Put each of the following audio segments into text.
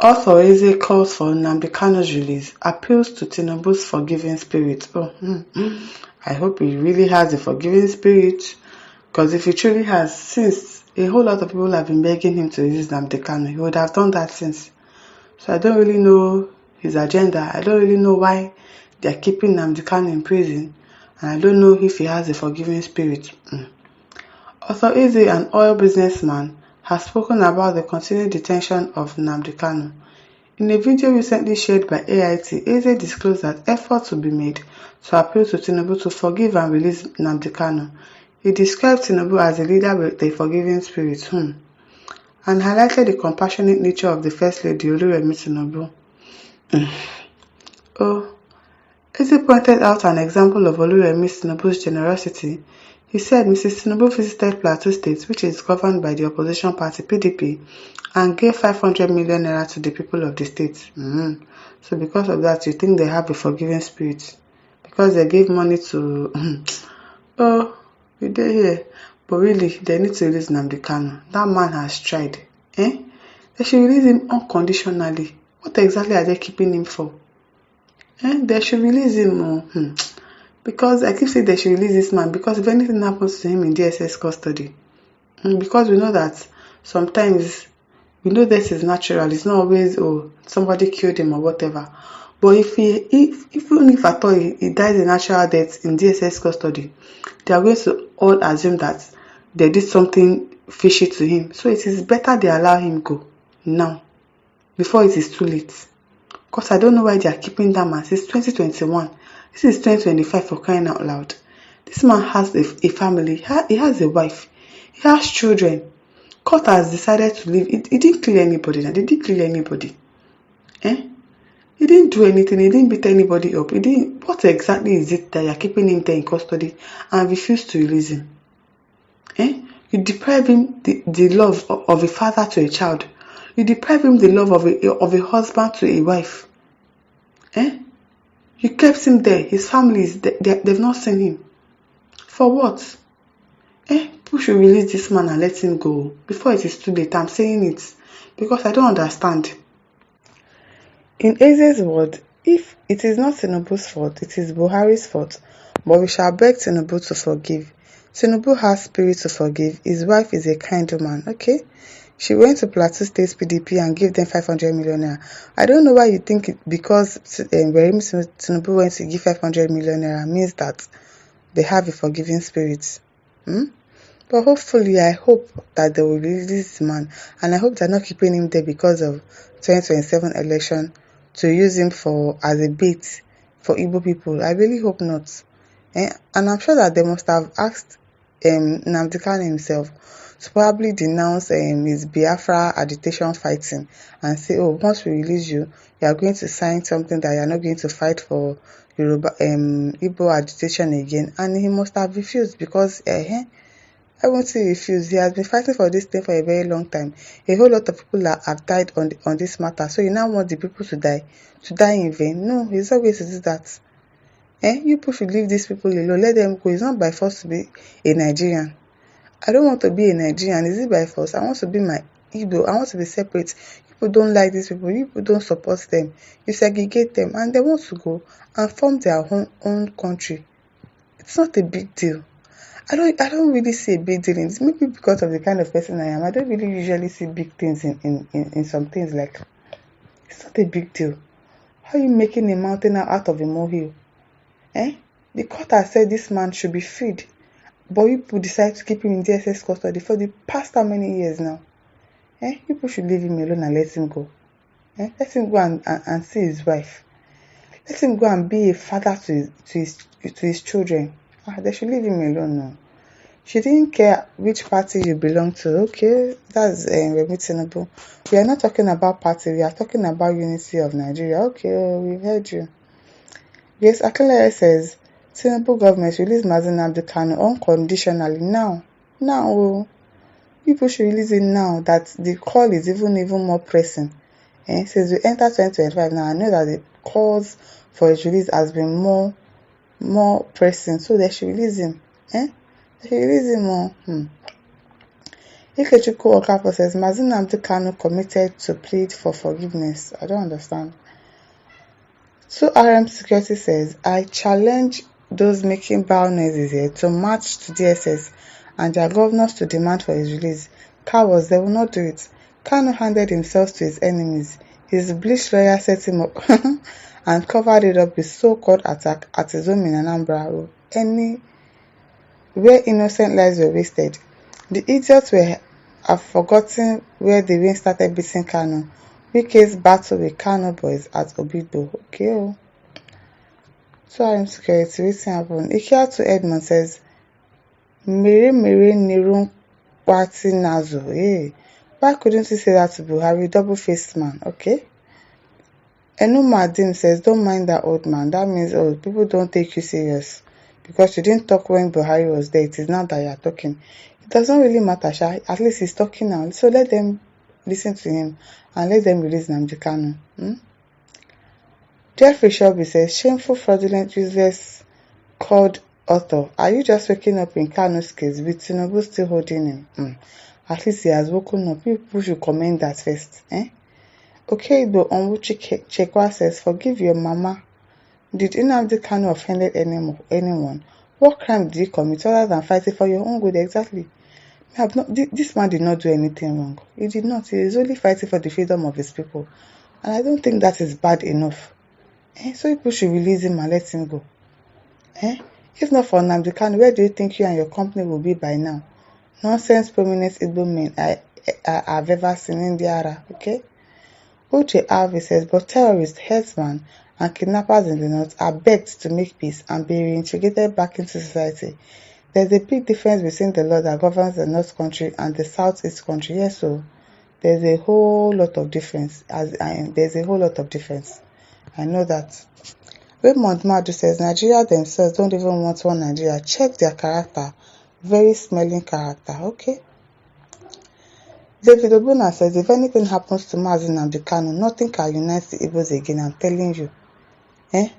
Author Eze calls for Nnamdi Kanu's release, appeals to Tinubu's forgiving spirit. I hope he really has a forgiving spirit, because if he truly has, since a whole lot of people have been begging him to release Nnamdi Kanu, he would have done that since. So I don't really know his agenda. I don't really know why they are keeping Nnamdi Kanu in prison, and I don't know if he has a forgiving spirit. Author Eze, an oil businessman, has spoken about the continued detention of Nnamdi Kanu. In a video recently shared by AIT, Eze disclosed that efforts will be made to appeal to Tinubu to forgive and release Nnamdi Kanu. He described Tinubu as a leader with a forgiving spirit, and highlighted the compassionate nature of the First Lady Oluremi Tinubu. Eze pointed out an example of Oluremi Tinubu's generosity. He said Mrs. Tinubu visited Plateau State, which is governed by the opposition party PDP, and gave 500 million naira to the people of the state. So because of that, you think they have a forgiving spirit? Because they gave money to... we did here. But really, they need to release Nnamdi Kanu. That man has tried. They should release him unconditionally. What exactly are they keeping him for? They should release him. Because I keep saying they should release this man, because if anything happens to him in DSS custody, because we know that sometimes, we know this is natural, it's not always somebody killed him or whatever. But even if at all he dies a natural death in DSS custody, they are going to all assume that they did something fishy to him. So it is better they allow him go now, before it is too late. Because I don't know why they are keeping that man since 2021. This is 2025, for crying out loud. This man has a family. He has a wife. He has children. Court has decided to leave. He didn't kill anybody. They didn't kill anybody. He didn't do anything. He didn't beat anybody up. What exactly is it that you're keeping him there in custody and refuse to release him? You deprive him the love of a father to a child. You deprive him the love of a husband to a wife. You kept him there. His family they've not seen him. For what? People should release this man and let him go before it is too late. I'm saying it because I don't understand. In Eze's word, if it is not Tinubu's fault, it is Buhari's fault. But we shall beg Tinubu to forgive. Tinubu has spirit to forgive. His wife is a kind woman. Okay? She went to Plateau State PDP and gave them 500 million naira. I don't know why you think because Tinubu went to give 500 million naira means that they have a forgiving spirit. But hopefully, I hope that they will release this man, and I hope they're not keeping him there because of 2027 election to use him as a bait for Igbo people. I really hope not. And I'm sure that they must have asked Nnamdi Kanu himself to probably denounce his Biafra agitation fighting and say, once we release you, you are going to sign something that you are not going to fight for Yoruba Igbo agitation again. And he must have refused because I won't say refused. He has been fighting for this thing for a very long time. A whole lot of people have died on this matter. So you now want the people to die in vain? No, he's not going to do that. You people should leave these people alone. Let them go. It's not by force to be a Nigerian. I don't want to be a Nigerian. Is it by force? I want to be my Igbo. I want to be separate. People don't like these people. People don't support them. You segregate them and they want to go and form their own country. It's not a big deal. I don't really see a big deal in this. Maybe because of the kind of person I am. I don't really usually see big things in some things. Like, it's not a big deal. How are you making a mountain out of a molehill? The court has said this man should be freed. But people decide to keep him in DSS custody for the past how many years now? People should leave him alone and let him go. Let him go and see his wife. Let him go and be a father to his children. They should leave him alone now. She didn't care which party you belong to. Okay, that's Remi Tinubu. We are not talking about party. We are talking about unity of Nigeria. Okay, we've heard you. Yes, Akelere says, Tinubu government release Nnamdi Kanu unconditionally now. People should release it now that the call is even more pressing. Since we enter 2025 now, I know that the calls for his release has been more pressing. So they should release him. They should release him more. Ikechukwu Okafor says, Mazi Nnamdi Kanu committed to plead for forgiveness. I don't understand. 2RM Security says, I challenge those making bad noises here to march to DSS and their governors to demand for his release. Cowards, they will not do it. Kanu handed himself to his enemies. His bleached lawyer set him up and covered it up with so-called attack at his home in Anambra, where innocent lives were wasted. The idiots have forgotten where the wind started beating Kanu. Wike's battle with Kanu boys at Obigbo. Okay, oh. So I'm scared to wetin happen. Ikiatu Edmond says, Mere Nirun Kwati Nazo. Hey, why couldn't you say that to Buhari? Double-faced man. Okay. Nnamdi says, don't mind that old man. That means people don't take you serious. Because you didn't talk when Buhari was there. It is now that you are talking. It doesn't really matter, Sha. At least he's talking now. So let them listen to him and let them release Nnamdi Kanu. Jeffrey Shelby says, shameful, fraudulent, useless, called author. Are you just waking up in Kanu's case with Tinubu still holding him? At least he has woken up. People should comment that first. Okay, though, Onwuchi Chekwa says, forgive your mama. Did Nnamdi Kanu offended anyone? What crime did he commit other than fighting for your own good? Exactly. This man did not do anything wrong. He did not. He is only fighting for the freedom of his people. And I don't think that is bad enough. So people should release him and let him go. If not for Nnamdi Kanu, where do you think you and your company will be by now? Nonsense prominent Igbo men I've ever seen in the era. Okay? Uche Alvi says, but terrorists, herdsmen, and kidnappers in the north are begged to make peace and be reintegrated back into society. There's a big difference between the law that governs the North country and the Southeast country. Yes, so there's a whole lot of difference. I know that. Raymond Madu says, Nigeria themselves don't even want one Nigeria. Check their character. Very smelling character. Okay. David Obuna says, if anything happens to Mazi Nnamdi Kanu, nothing can unite the Igbos again. I'm telling you.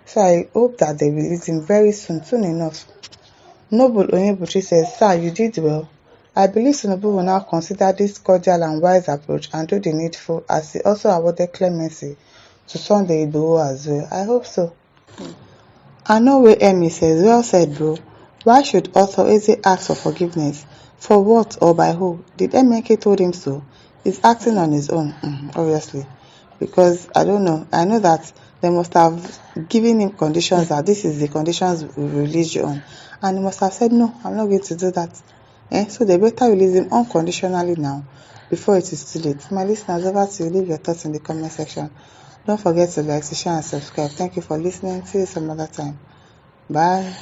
So I hope that they release him very soon enough. Noble Onyebuchi says, sir, you did well. I believe Tinubu will now consider this cordial and wise approach and do the needful, as he also awarded clemency to Sunday Igboho as well. I hope so. I know where Emmy says, well said, bro. Why should author Eze ask for forgiveness? For what or by who? Did MK told him so? He's acting on his own, obviously. Because, I don't know. I know that they must have given him conditions that this is the conditions we release you on. And he must have said, no, I'm not going to do that. So they better release him unconditionally now, before it is too late. My listeners, over to you. Leave your thoughts in the comment section. Don't forget to like, to share, and subscribe. Thank you for listening. See you some other time. Bye.